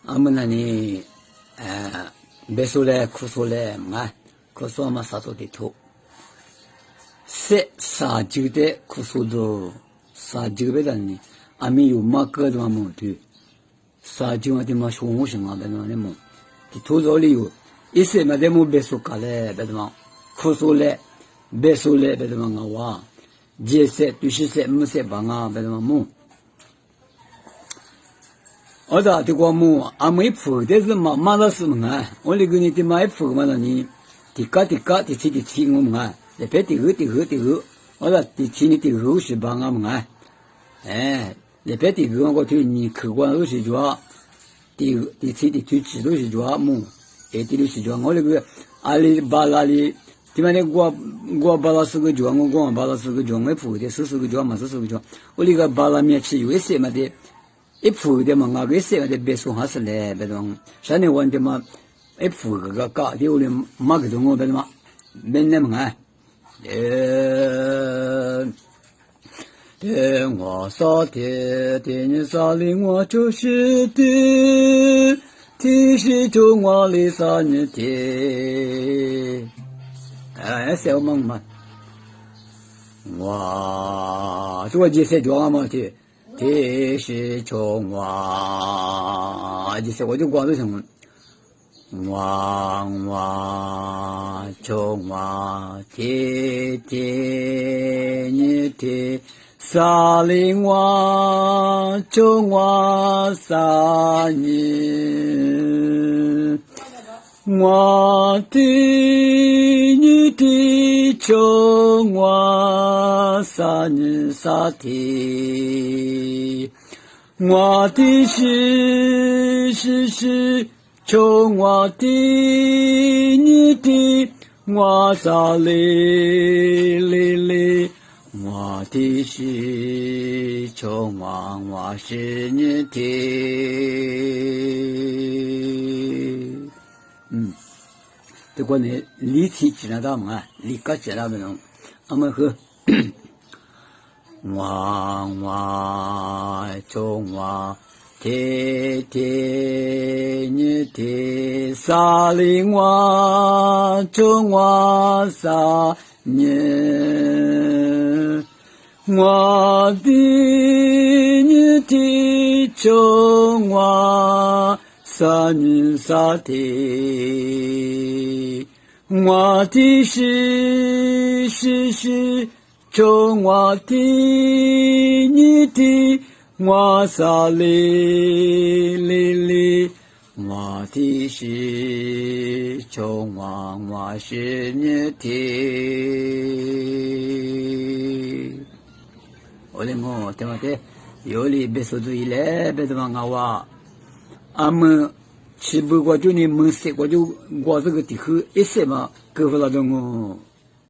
阿们那里，别说嘞，苦说嘞，嘛，苦说嘛，啥做的头，是啥就的苦说的，啥就别的呢？阿们有嘛个的嘛么的，啥就嘛的嘛说我什么别的嘛的么，的头早里有，一些嘛的么别说干嘞，别的嘛，苦说嘞，别说嘞，别的嘛我哇，这些对些些么些帮啊，别的嘛么。我da的光木阿没铺的是马拉是么啊？我那个你的买铺嘛那你，的嘎的吃我们啊，那边的鹅，我da的吃你的鹅是帮我们啊，那边的鹅我对你客观都是说，的吃的最吃都是说么，的都是说我那个阿里巴拉里，对吧？那我巴拉是个叫我巴拉是个叫我铺的是个叫嘛是个叫，我那个巴拉面吃有一些嘛的。一铺的嘛，我给谁的别说还是来，别动。现在问的嘛，一铺个搞的我的马个东我别嘛，没那么啊。我说的你说的我就是的，提示着我的啥你的，小梦嘛，哇，这个就是叫嘛的。这是中华，就是我就光是什么，哇，中华，你的萨林哇，中华萨尼，我的你的中华萨尼萨提。我的是从我的你的我萨哩，我的是从我是你的，这个呢，离题知道到吗？离个知道没有？我们和。我中华你的萨林哇中华萨年，我的你的中华萨年萨的，我的是中华的你的我萨哩，我的是中华我是你的，我的我对不对？有理别说注意嘞，别的嘛我阿们吃不过就你们吃过就我这个地后一些嘛，够不了的我。